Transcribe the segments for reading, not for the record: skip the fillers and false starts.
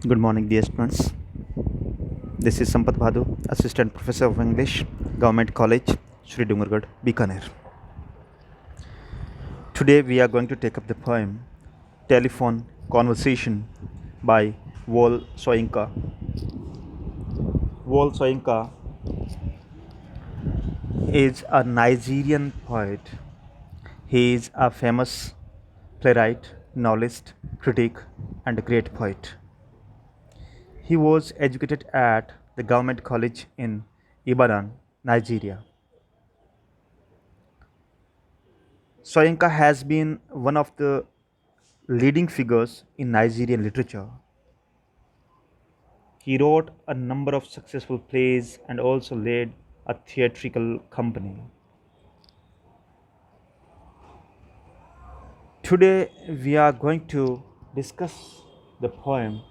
Good morning, dear students. This is Sampat Bhadu, Assistant Professor of English, Government College, Sri Dungargad, Bikaner. Today we are going to take up the poem Telephone Conversation by Wole Soyinka. Wole Soyinka is a Nigerian poet. He is a famous playwright, novelist, critic, and a great poet. He was educated at the Government College in Ibadan, Nigeria. Soyinka has been one of the leading figures in Nigerian literature. He wrote a number of successful plays and also led a theatrical company. Today we are going to discuss the poem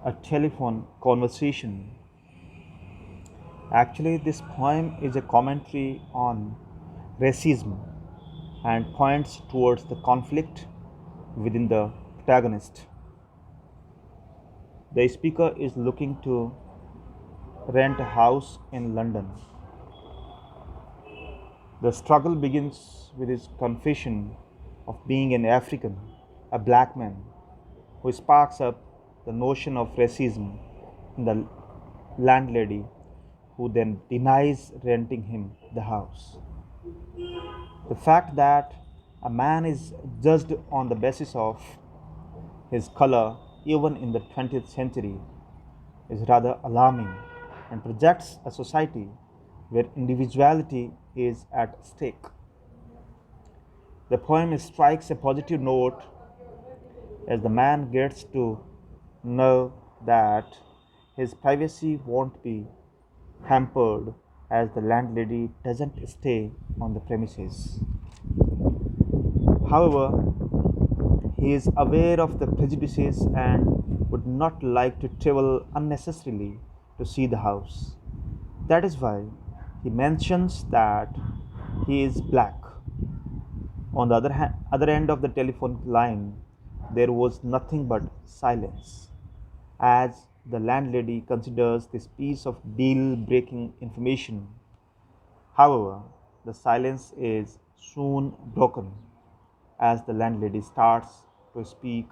A Telephone Conversation. Actually, this poem is a commentary on racism and points towards the conflict within the protagonist. The speaker is looking to rent a house in London. The struggle begins with his confession of being an African, a black man, who sparks up the notion of racism in the landlady, who then denies renting him the house. The fact that a man is judged on the basis of his color, even in the 20th century, is rather alarming and projects a society where individuality is at stake. The poem strikes a positive note as the man gets to know that his privacy won't be hampered as the landlady doesn't stay on the premises. However, he is aware of the prejudices and would not like to travel unnecessarily to see the house. That is why he mentions that he is black. On the other end of the telephone line, there was nothing but silence, as the landlady considers this piece of deal breaking information. However, the silence is soon broken as the landlady starts to speak,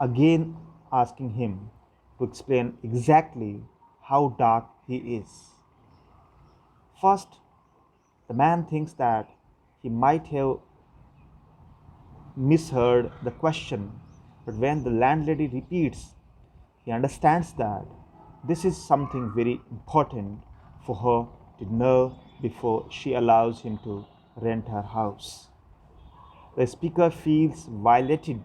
again asking him to explain exactly how dark he is. First, the man thinks that he might have misheard the question, but when the landlady repeats, he understands that this is something very important for her to know before she allows him to rent her house. The speaker feels violated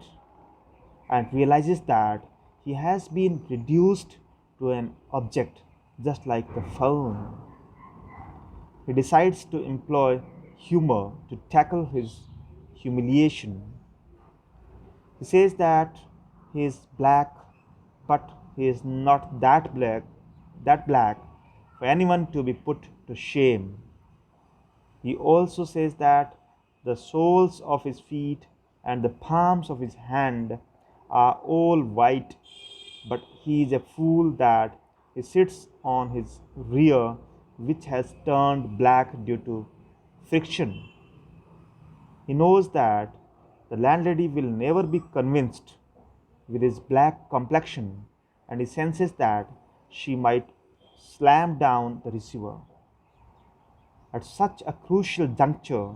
and realizes that he has been reduced to an object just like the phone. He decides to employ humor to tackle his humiliation. He says that he is black, but he is not that black for anyone to be put to shame. He also says that the soles of his feet and the palms of his hand are all white, but he is a fool that he sits on his rear, which has turned black due to friction. He knows that the landlady will never be convinced with his black complexion, and he senses that she might slam down the receiver. At such a crucial juncture,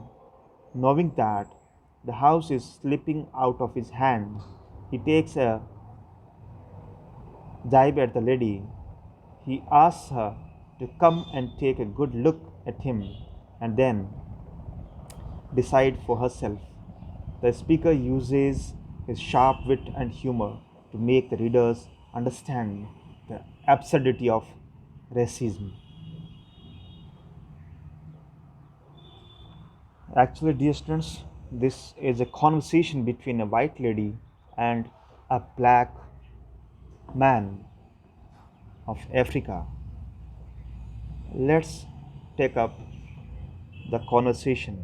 knowing that the house is slipping out of his hand, he takes a jibe at the lady. He asks her to come and take a good look at him and then decide for herself. The speaker uses his sharp wit and humor to make the readers understand the absurdity of racism. Actually, dear students, this is a conversation between a white lady and a black man of Africa. Let's take up the conversation.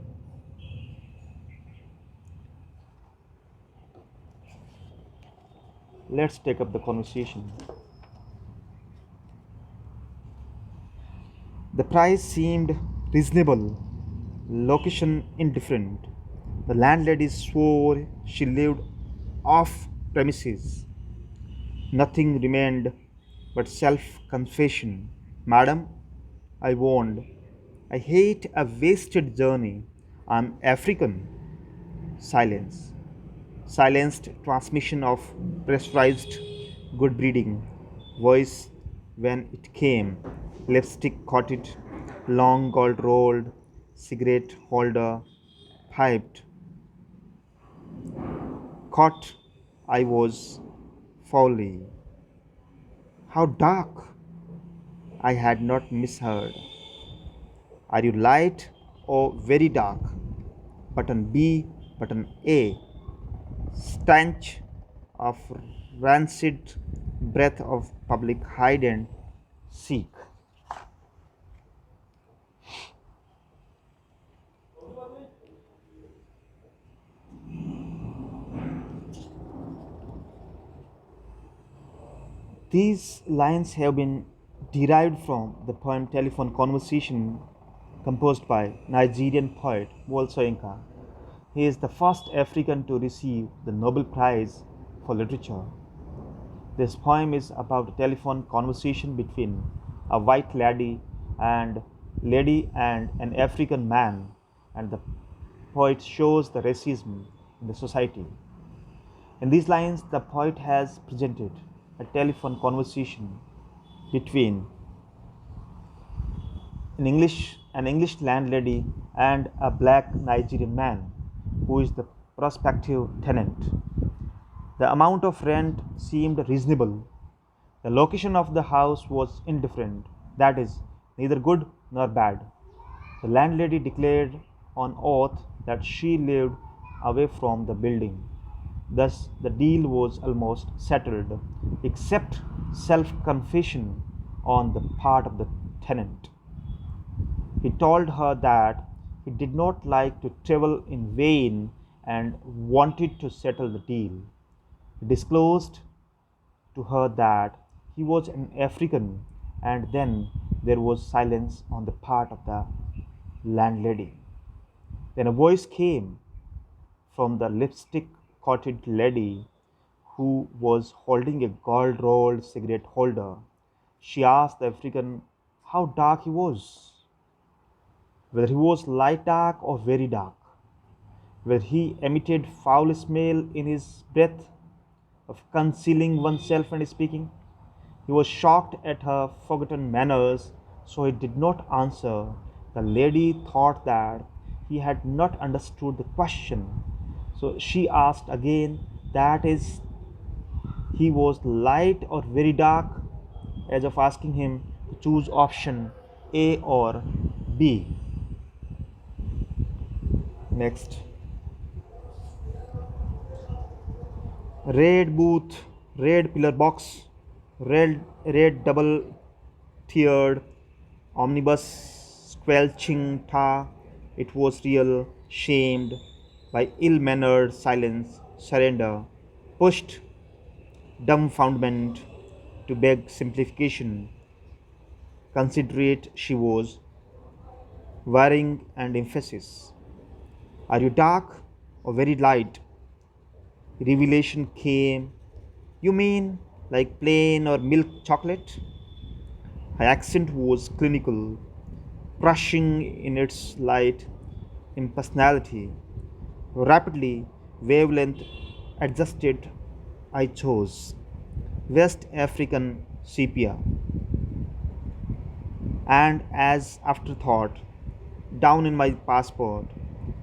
Let's take up the conversation. The price seemed reasonable, location indifferent. The landlady swore she lived off premises. Nothing remained but self confession. Madam, I warned, I hate a wasted journey. I'm African. Silence. Silenced transmission of pressurized good breeding. Voice when it came. Lipstick caught it. Long gold rolled. Cigarette holder. Piped. Caught. I was foully. How dark! I had not misheard. Are you light or very dark? Button B, button A. Stench of rancid breath of public hide and seek. These lines have been derived from the poem Telephone Conversation composed by Nigerian poet Wole Soyinka. He is the first African to receive the Nobel Prize for Literature. This poem is about a telephone conversation between a white lady and an African man, and the poet shows the racism in the society. In these lines, the poet has presented a telephone conversation between an English landlady and a black Nigerian man who is the prospective tenant. The amount of rent seemed reasonable. The location of the house was indifferent, that is, neither good nor bad. The landlady declared on oath that she lived away from the building. Thus, the deal was almost settled, except self confession on the part of the tenant. He told her that he did not like to travel in vain and wanted to settle the deal. He disclosed to her that he was an African, and then there was silence on the part of the landlady. Then a voice came from the lipstick coated lady who was holding a gold rolled cigarette holder. She asked the African how dark he was, whether he was light dark or very dark, whether he emitted foul smell in his breath of concealing oneself and speaking. He was shocked at her forgotten manners, so he did not answer. The lady thought that he had not understood the question, so she asked again, that is, he was light or very dark, as of asking him to choose option A or B. Next. Red booth, red pillar box, red double tiered omnibus, squelching tar. It was real, shamed by ill mannered silence, surrender, pushed dumbfoundment to beg simplification. Considerate she was, varying and emphasis. Are you dark or very light? Revelation came. You mean like plain or milk chocolate? Her accent was clinical, crushing in its light impersonality. Rapidly, wavelength adjusted, I chose West African sepia. And as afterthought, down in my passport,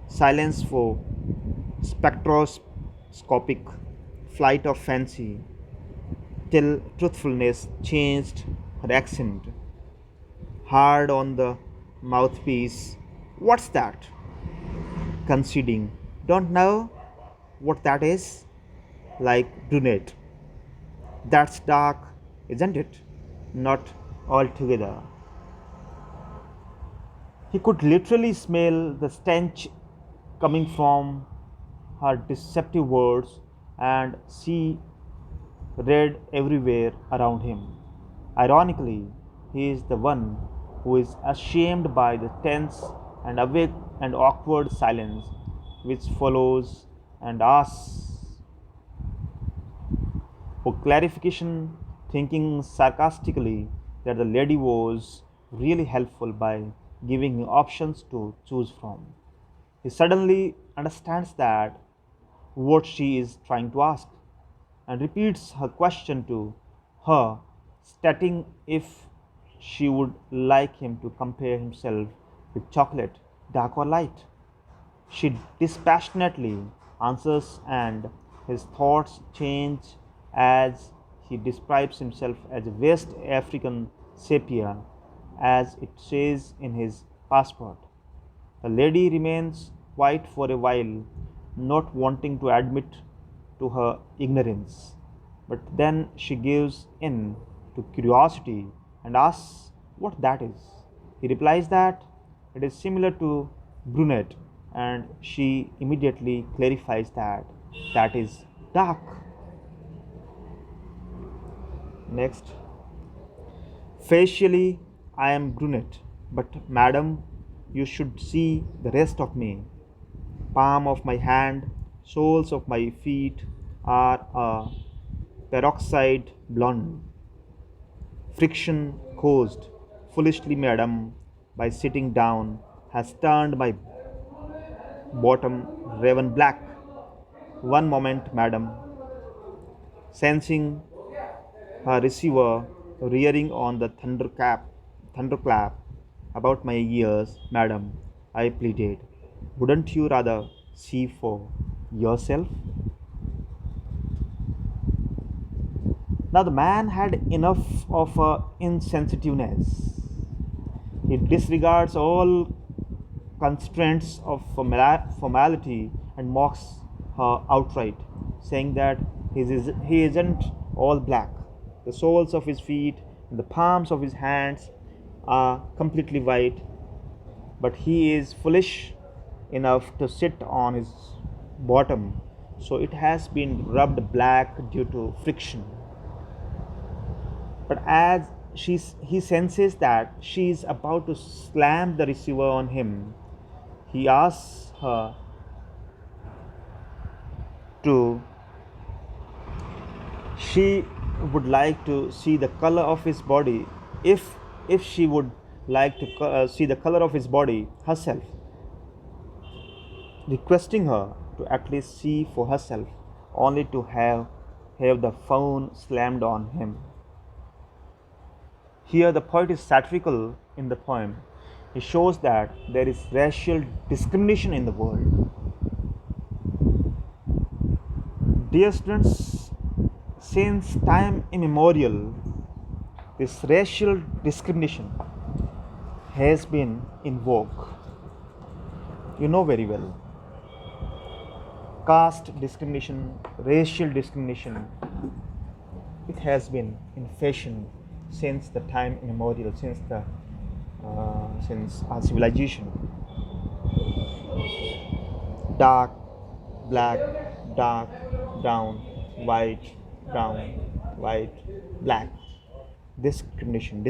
silence for spectroscopic flight of fancy, till truthfulness changed her accent, hard on the mouthpiece. What's that? Conceding. Don't know what that is? Like brunette. That's dark, isn't it? Not altogether. He could literally smell the stench coming from her deceptive words, and she read everywhere around him. Ironically, he is the one who is ashamed by the tense and awake and awkward silence which follows and asks for clarification, thinking sarcastically that the lady was really helpful by giving him options to choose from. He suddenly understands that what she is trying to ask and repeats her question to her, stating if she would like him to compare himself with chocolate, dark or light. She dispassionately answers, and his thoughts change as he describes himself as a West African sapien, as it says in his passport. The lady remains quiet for a while, not wanting to admit to her ignorance. But then she gives in to curiosity and asks what that is. He replies that it is similar to brunette, and she immediately clarifies that that is dark. Next, facially, I am brunette, but madam, you should see the rest of me. Palm of my hand, soles of my feet are a peroxide blonde. Friction caused foolishly, madam, by sitting down has turned my bottom raven black. One moment, madam, sensing her receiver rearing on the thunderclap about my ears, madam, I pleaded. Wouldn't you rather see for yourself? Now the man had enough of insensitiveness. He disregards all constraints of formality and mocks her outright, saying that he isn't all black. The soles of his feet and the palms of his hands are completely white, but he is foolish enough to sit on his bottom, so it has been rubbed black due to friction. But as he senses that she is about to slam the receiver on him, he asks her to she would like to see the color of his body, if she would like to see the color of his body herself, requesting her to at least see for herself, only to have the phone slammed on him. Here the poet is satirical in the poem. He shows that there is racial discrimination in the world. Dear students, since time immemorial, this racial discrimination has been in vogue. You know very well. Caste discrimination, racial discrimination, it has been in fashion since the time immemorial, since our civilization. Dark, black, dark, brown, white, brown, white, black. Discrimination.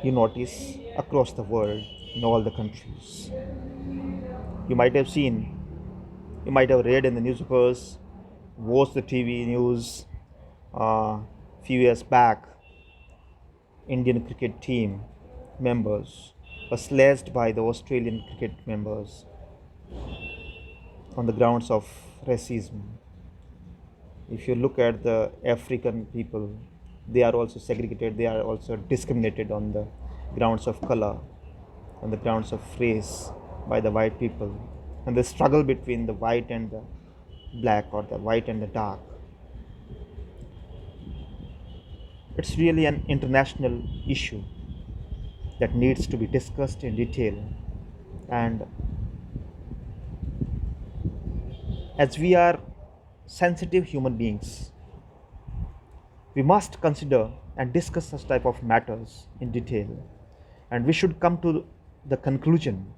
You notice across the world in all the countries. You might have seen, you might have read in the newspapers, watched the TV news. Few years back, Indian cricket team members were slashed by the Australian cricket members on the grounds of racism. If you look at the African people, they are also segregated, they are also discriminated on the grounds of color, on the grounds of race by the white people. And the struggle between the white and the black, or the white and the dark, it's really an international issue that needs to be discussed in detail. And as we are sensitive human beings, we must consider and discuss such type of matters in detail, and we should come to the conclusion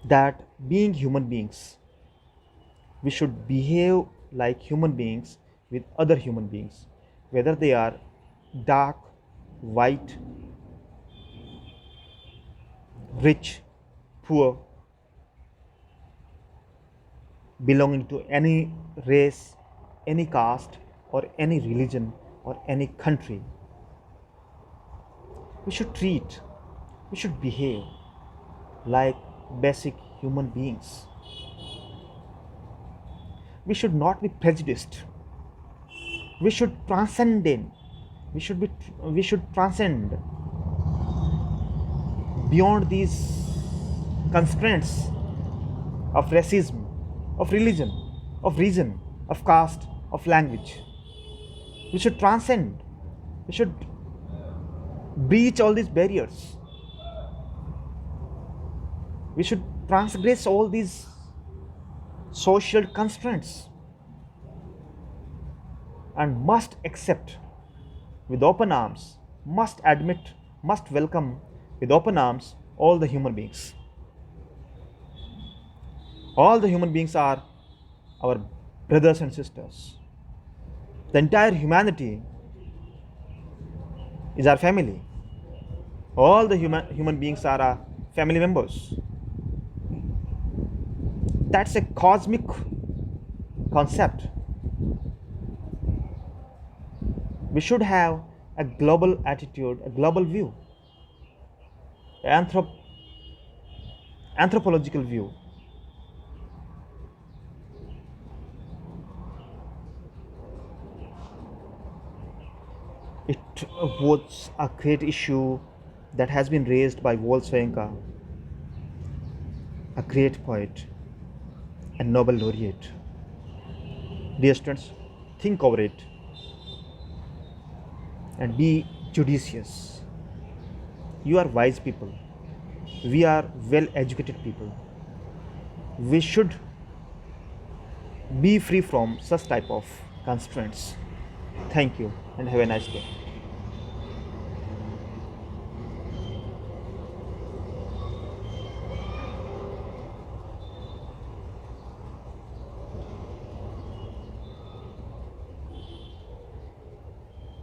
that being human beings, we should behave like human beings with other human beings, whether they are dark, white, rich, poor, belonging to any race, any caste, or any religion, or any country. We should treat, we should behave like basic human beings. We should not be prejudiced. We should transcend. We should transcend beyond these constraints of racism, of religion, of reason, of caste, of language. We should transcend. We should breach all these barriers. We should transgress all these social constraints and must accept with open arms, must admit, must welcome with open arms all the human beings. All the human beings are our brothers and sisters. The entire humanity is our family. All the human beings are our family members. That's a cosmic concept. We should have a global attitude, a global view, anthropological view. It was a great issue that has been raised by Wole Soyinka, a great poet and Nobel laureate. Dear students, think over it and be judicious. You are wise people. We are well educated people. We should be free from such type of constraints. Thank you and have a nice day.